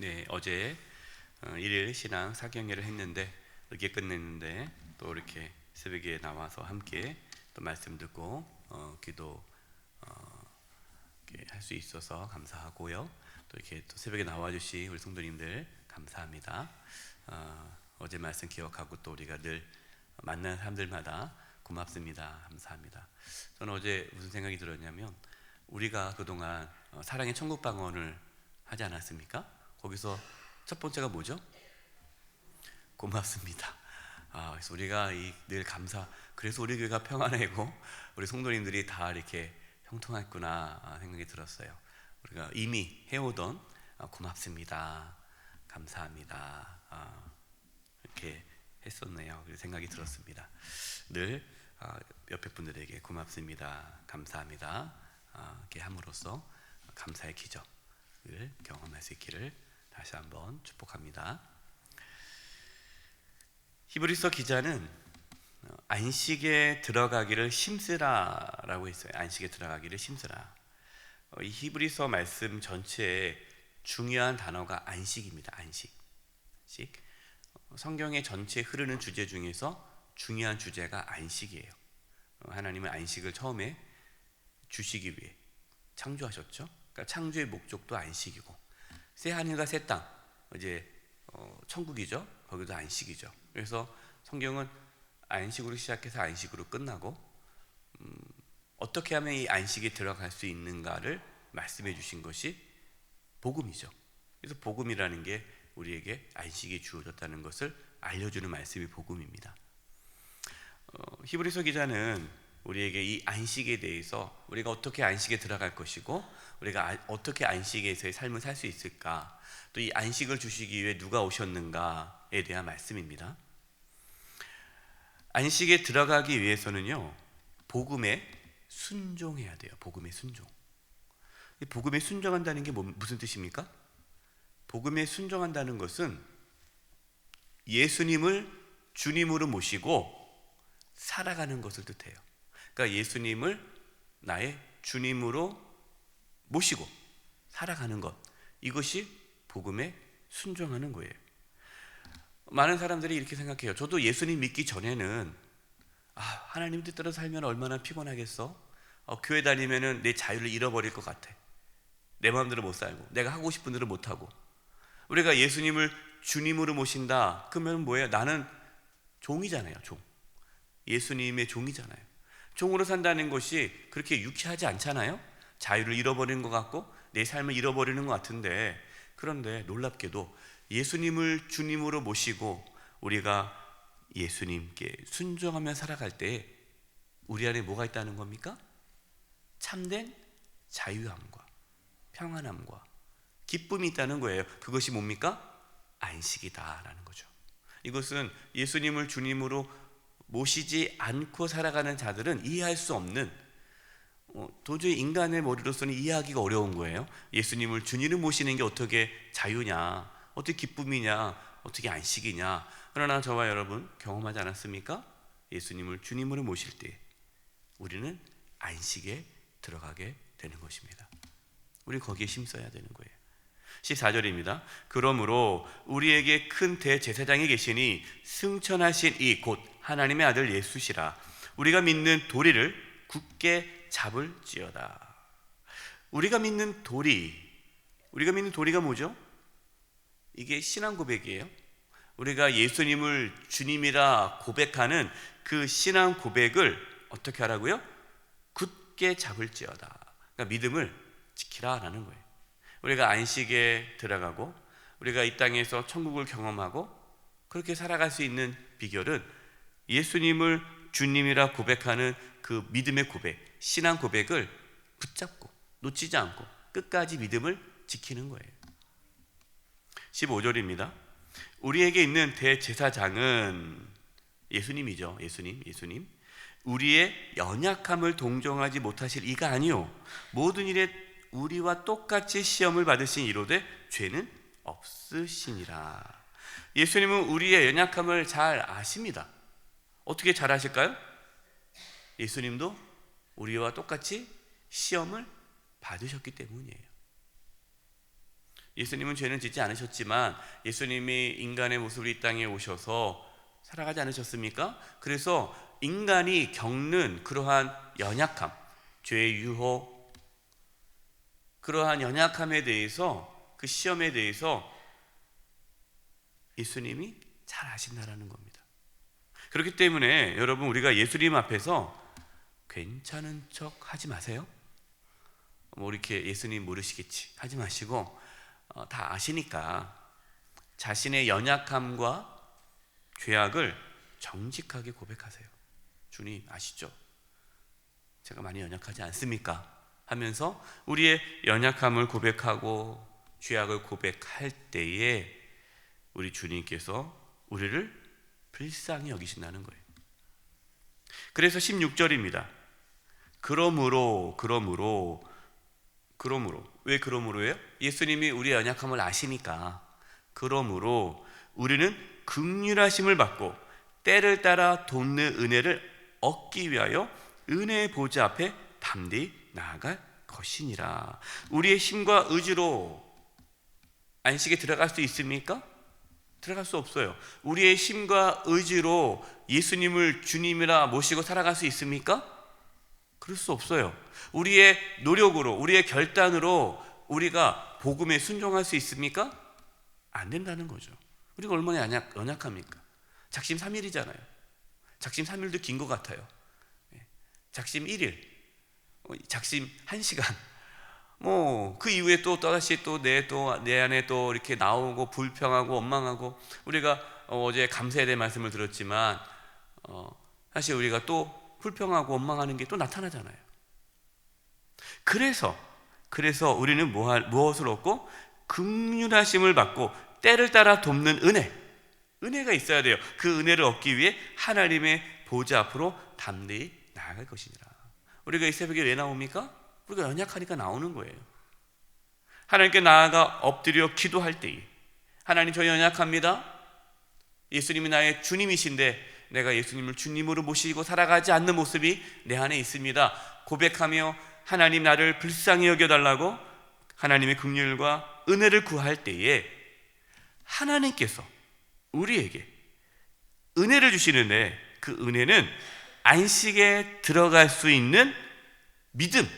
네, 어제 일일 신앙 사경회를 했는데 늦게 끝냈는데 또 이렇게 새벽에 나와서 함께 또 말씀 듣고 기도 할 수 있어서 감사하고요. 또 이렇게 또 새벽에 나와주신 우리 성도님들 감사합니다. 어제 말씀 기억하고 또 우리가 늘 만나는 사람들마다 고맙습니다. 감사합니다. 저는 어제 무슨 생각이 들었냐면 우리가 그동안 사랑의 천국 방언을 하지 않았습니까? 거기서 첫 번째가 뭐죠? 고맙습니다. 그래서 우리가 늘 그래서 우리 교회가 평안하고 우리 성도님들이 다 이렇게 형통했구나 생각이 들었어요. 우리가 이미 해오던 고맙습니다, 감사합니다 이렇게 했었네요. 그래서 생각이 들었습니다. 늘 옆에 분들에게 고맙습니다, 감사합니다 이렇게 함으로써 감사의 기적을 경험할 수 있기를 다시 한번 축복합니다. 히브리서 기자는 안식에 들어가기를 힘쓰라라고 했어요. 안식에 들어가기를 힘쓰라. 이 히브리서 말씀 전체에 중요한 단어가 안식입니다. 안식. 성경의 전체 흐르는 주제 중에서 중요한 주제가 안식이에요. 하나님은 안식을 처음에 주시기 위해 창조하셨죠. 그러니까 창조의 목적도 안식이고, 새 하늘과 새 땅, 이제 천국이죠. 거기도 안식이죠. 그래서 성경은 안식으로 시작해서 안식으로 끝나고 어떻게 하면 이 안식에 들어갈 수 있는가를 말씀해 주신 것이 복음이죠. 그래서 복음이라는 게 우리에게 안식이 주어졌다는 것을 알려주는 말씀이 복음입니다. 히브리서 기자는 우리에게 이 안식에 대해서 우리가 어떻게 안식에 들어갈 것이고 우리가 어떻게 안식에서의 삶을 살 수 있을까, 또 이 안식을 주시기 위해 누가 오셨는가에 대한 말씀입니다. 안식에 들어가기 위해서는요, 복음에 순종해야 돼요. 복음에 순종. 복음에 순종한다는 게 무슨 뜻입니까? 복음에 순종한다는 것은 예수님을 주님으로 모시고 살아가는 것을 뜻해요. 그러니까 예수님을 나의 주님으로 모시고 살아가는 것, 이것이 복음에 순종하는 거예요. 많은 사람들이 이렇게 생각해요. 저도 예수님 믿기 전에는 하나님 뜻대로 살면 얼마나 피곤하겠어? 교회 다니면은 내 자유를 잃어버릴 것 같아. 내 마음대로 못 살고 내가 하고 싶은 대로 못 하고. 우리가 예수님을 주님으로 모신다 그러면 뭐예요? 나는 종이잖아요. 종. 예수님의 종이잖아요. 종으로 산다는 것이 그렇게 유쾌하지 않잖아요. 자유를 잃어버리는 것 같고 내 삶을 잃어버리는 것 같은데, 그런데 놀랍게도 예수님을 주님으로 모시고 우리가 예수님께 순종하며 살아갈 때 우리 안에 뭐가 있다는 겁니까? 참된 자유함과 평안함과 기쁨이 있다는 거예요. 그것이 뭡니까? 안식이다라는 거죠. 이것은 예수님을 주님으로 모시지 않고 살아가는 자들은 이해할 수 없는, 도저히 인간의 머리로서는 이해하기가 어려운 거예요. 예수님을 주님으로 모시는 게 어떻게 자유냐, 어떻게 기쁨이냐, 어떻게 안식이냐. 그러나 저와 여러분 경험하지 않았습니까? 예수님을 주님으로 모실 때 우리는 안식에 들어가게 되는 것입니다. 우리 거기에 힘써야 되는 거예요. 14절입니다. 그러므로 우리에게 큰 대제사장이 계시니 승천하신 이 곧 하나님의 아들 예수시라. 우리가 믿는 도리를 굳게 잡을지어다. 우리가 믿는 도리가 뭐죠? 이게 신앙 고백이에요. 우리가 예수님을 주님이라 고백하는 그 신앙 고백을 어떻게 하라고요? 굳게 잡을지어다. 그러니까 믿음을 지키라라는 거예요. 우리가 안식에 들어가고 우리가 이 땅에서 천국을 경험하고 그렇게 살아갈 수 있는 비결은 예수님을 주님이라 고백하는 그 믿음의 고백, 신앙 고백을 붙잡고 놓치지 않고 끝까지 믿음을 지키는 거예요. 15절입니다. 우리에게 있는 대제사장은 예수님이죠. 예수님. 우리의 연약함을 동정하지 못하실 이가 아니요 모든 일에 우리와 똑같이 시험을 받으신 이로되 죄는 없으시니라. 예수님은 우리의 연약함을 잘 아십니다. 어떻게 잘 아실까요? 예수님도 우리와 똑같이 시험을 받으셨기 때문이에요. 예수님은 죄는 짓지 않으셨지만 예수님이 인간의 모습으로 이 땅에 오셔서 살아가지 않으셨습니까? 그래서 인간이 겪는 그러한 연약함, 죄의 유혹, 그러한 연약함에 대해서, 그 시험에 대해서 예수님이 잘 아신다라는 겁니다. 그렇기 때문에 여러분, 우리가 예수님 앞에서 괜찮은 척 하지 마세요. 뭐 이렇게 예수님 모르시겠지 하지 마시고, 다 아시니까 자신의 연약함과 죄악을 정직하게 고백하세요. 주님 아시죠? 제가 많이 연약하지 않습니까? 하면서 우리의 연약함을 고백하고 죄악을 고백할 때에 우리 주님께서 우리를 불쌍히 여기신다는 거예요. 그래서 16절입니다. 그러므로 왜 그러므로예요? 예수님이 우리의 연약함을 아시니까. 그러므로 우리는 긍휼하심을 받고 때를 따라 돕는 은혜를 얻기 위하여 은혜의 보좌 앞에 담대히 나아갈 것이니라. 우리의 힘과 의지로 안식에 들어갈 수 있습니까? 들어갈 수 없어요. 우리의 힘과 의지로 예수님을 주님이라 모시고 살아갈 수 있습니까? 그럴 수 없어요. 우리의 노력으로, 우리의 결단으로 우리가 복음에 순종할 수 있습니까? 안 된다는 거죠. 우리가 얼마나 연약합니까? 작심 3일이잖아요. 작심 3일도 긴 것 같아요. 작심 1일, 작심 1시간, 그 이후에 또 다시 내 안에 또 이렇게 나오고 불평하고 원망하고, 우리가 어제 감사에 대한 말씀을 들었지만 사실 우리가 또 불평하고 원망하는 게 또 나타나잖아요. 그래서 우리는 무엇을 얻고? 긍휼하심을 받고 때를 따라 돕는 은혜가 있어야 돼요. 그 은혜를 얻기 위해 하나님의 보좌 앞으로 담대히 나아갈 것이니라. 우리가 이 새벽에 왜 나옵니까? 우리가 연약하니까 나오는 거예요. 하나님께 나아가 엎드려 기도할 때에, 하나님, 저 연약합니다. 예수님이 나의 주님이신데 내가 예수님을 주님으로 모시고 살아가지 않는 모습이 내 안에 있습니다. 고백하며 하나님, 나를 불쌍히 여겨달라고 하나님의 긍휼과 은혜를 구할 때에 하나님께서 우리에게 은혜를 주시는데, 그 은혜는 안식에 들어갈 수 있는 믿음,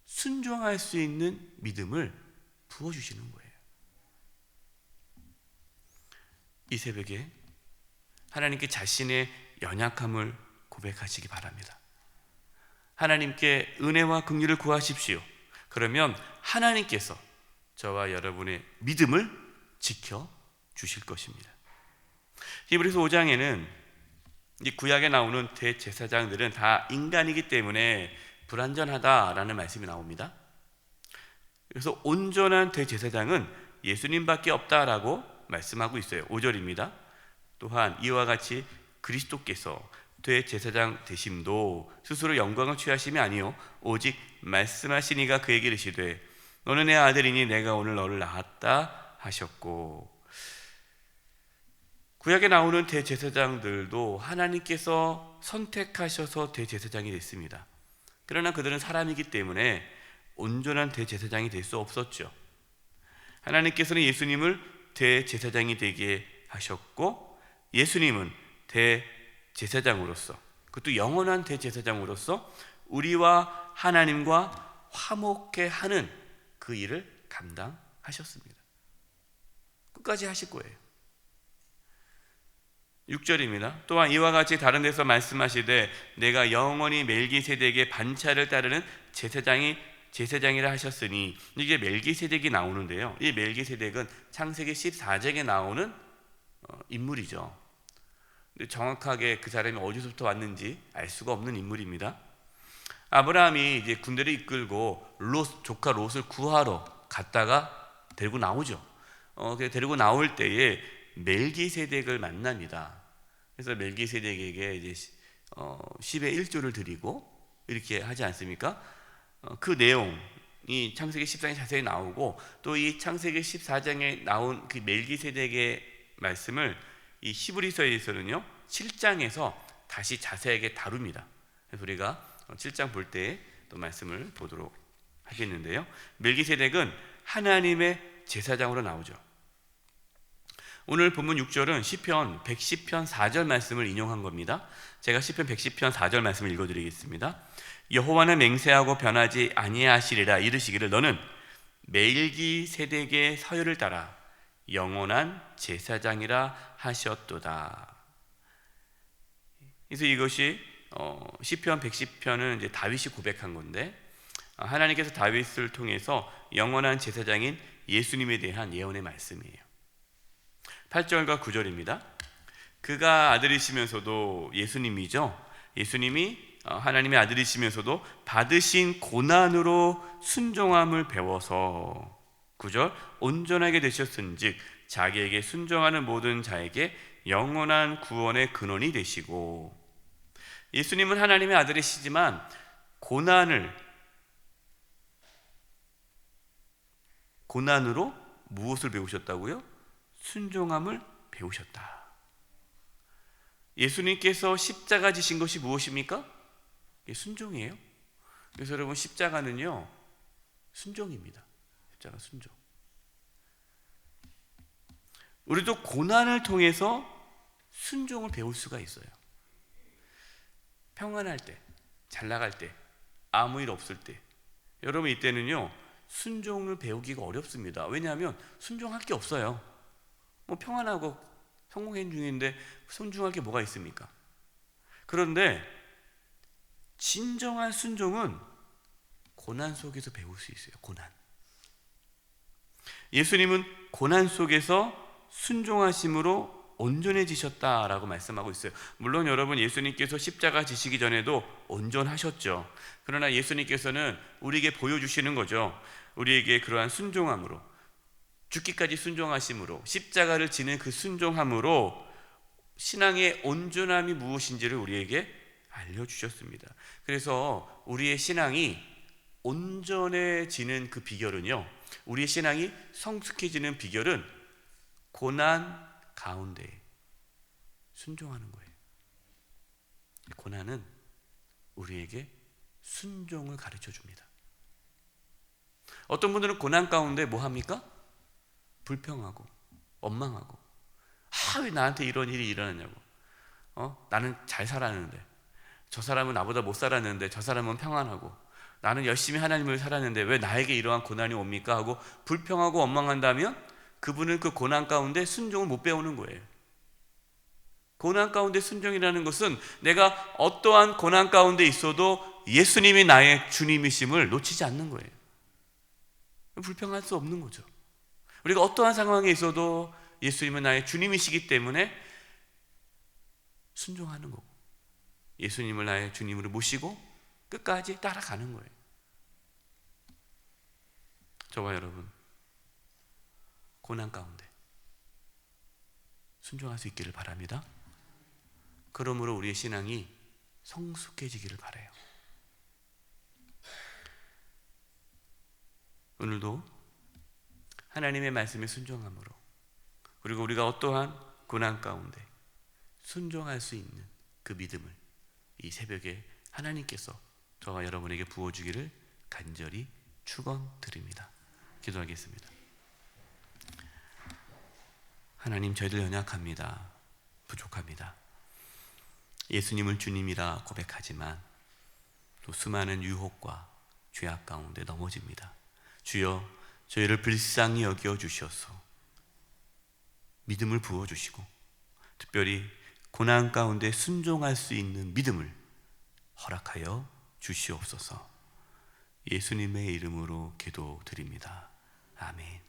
순종할 수 있는 믿음을 부어주시는 거예요. 이 새벽에 하나님께 자신의 연약함을 고백하시기 바랍니다. 하나님께 은혜와 긍휼을 구하십시오. 그러면 하나님께서 저와 여러분의 믿음을 지켜주실 것입니다. 히브리서 5장에는 이 구약에 나오는 대제사장들은 다 인간이기 때문에 불완전하다라는 말씀이 나옵니다. 그래서 온전한 대제사장은 예수님밖에 없다라고 말씀하고 있어요. 5절입니다. 또한 이와 같이 그리스도께서 대제사장 되심도 스스로 영광을 취하심이 아니요 오직 말씀하시니가 그에게 이르시되 너는 내 아들이니 내가 오늘 너를 낳았다 하셨고. 구약에 나오는 대제사장들도 하나님께서 선택하셔서 대제사장이 됐습니다. 그러나 그들은 사람이기 때문에 온전한 대제사장이 될 수 없었죠. 하나님께서는 예수님을 대제사장이 되게 하셨고, 예수님은 대제사장으로서, 그것도 영원한 대제사장으로서 우리와 하나님과 화목해 하는 그 일을 감당하셨습니다. 끝까지 하실 거예요. 6절입니다. 또한 이와 같이 다른 데서 말씀하시되 내가 영원히 멜기세덱의 반차를 따르는 제사장이라 하셨으니, 이게 멜기세덱이 나오는데요, 이 멜기세덱은 창세기 14장에 나오는 인물이죠. 근데 정확하게 그 사람이 어디서부터 왔는지 알 수가 없는 인물입니다. 아브라함이 이제 군대를 이끌고 조카 롯을 구하러 갔다가 데리고 나오죠. 데리고 나올 때에 멜기세덱을 만납니다. 그래서 멜기세덱에게 이제 10의 1조를 드리고 이렇게 하지 않습니까? 그 내용이 창세기 14장에 자세히 나오고, 또 이 창세기 14장에 나온 그 멜기세덱의 말씀을 이 히브리서에서는요 7장에서 다시 자세하게 다룹니다. 그래서 우리가 7장 볼 때 또 말씀을 보도록 하겠는데요, 멜기세덱은 하나님의 제사장으로 나오죠. 오늘 본문 6절은 시편 110편 4절 말씀을 인용한 겁니다. 제가 시편 110편 4절 말씀을 읽어드리겠습니다. 여호와는 맹세하고 변하지 아니하시리라. 이르시기를 너는 멜기세덱의 서열을 따라 영원한 제사장이라 하셨도다. 그래서 이것이 시편 110편은 이제 다윗이 고백한 건데, 하나님께서 다윗을 통해서 영원한 제사장인 예수님에 대한 예언의 말씀이에요. 8절과 9절입니다. 그가 아들이시면서도 예수님이죠. 예수님이 하나님의 아들이시면서도 받으신 고난으로 순종함을 배워서 9절 온전하게 되셨은즉 자기에게 순종하는 모든 자에게 영원한 구원의 근원이 되시고. 예수님은 하나님의 아들이시지만 고난으로 무엇을 배우셨다고요? 순종함을 배우셨다. 예수님께서 십자가 지신 것이 무엇입니까? 순종이에요. 그래서 여러분, 십자가는요 순종입니다. 십자가 순종. 우리도 고난을 통해서 순종을 배울 수가 있어요. 평안할 때, 잘 나갈 때, 아무 일 없을 때, 여러분 이때는요 순종을 배우기가 어렵습니다. 왜냐하면 순종할 게 없어요. 뭐 평안하고 성공행 중인데 순종할 게 뭐가 있습니까? 그런데 진정한 순종은 고난 속에서 배울 수 있어요. 고난. 예수님은 고난 속에서 순종하심으로 온전해지셨다라고 말씀하고 있어요. 물론 여러분, 예수님께서 십자가 지시기 전에도 온전하셨죠. 그러나 예수님께서는 우리에게 보여주시는 거죠. 우리에게 그러한 순종함으로, 죽기까지 순종하심으로, 십자가를 지는 그 순종함으로 신앙의 온전함이 무엇인지를 우리에게 알려주셨습니다. 그래서 우리의 신앙이 온전해지는 그 비결은요, 우리의 신앙이 성숙해지는 비결은 고난 가운데 순종하는 거예요. 고난은 우리에게 순종을 가르쳐 줍니다. 어떤 분들은 고난 가운데 뭐 합니까? 불평하고 원망하고, 왜 나한테 이런 일이 일어나냐고. 나는 잘 살았는데, 저 사람은 나보다 못 살았는데, 저 사람은 평안하고, 나는 열심히 하나님을 살았는데 왜 나에게 이러한 고난이 옵니까? 하고 불평하고 원망한다면 그분은 그 고난 가운데 순종을 못 배우는 거예요. 고난 가운데 순종이라는 것은 내가 어떠한 고난 가운데 있어도 예수님이 나의 주님이심을 놓치지 않는 거예요. 불평할 수 없는 거죠. 우리가 어떠한 상황에 있어도 예수님은 나의 주님이시기 때문에 순종하는 거고, 예수님을 나의 주님으로 모시고 끝까지 따라가는 거예요. 저와 여러분, 고난 가운데 순종할 수 있기를 바랍니다. 그러므로 우리의 신앙이 성숙해지기를 바라요. 오늘도 하나님의 말씀에 순종함으로, 그리고 우리가 어떠한 고난 가운데 순종할 수 있는 그 믿음을 이 새벽에 하나님께서 저와 여러분에게 부어주기를 간절히 축원드립니다. 기도하겠습니다. 하나님, 저희들 연약합니다. 부족합니다. 예수님을 주님이라 고백하지만 또 수많은 유혹과 죄악 가운데 넘어집니다. 주여, 저희를 불쌍히 여겨 주셔서 믿음을 부어주시고, 특별히 고난 가운데 순종할 수 있는 믿음을 허락하여 주시옵소서. 예수님의 이름으로 기도드립니다. 아멘.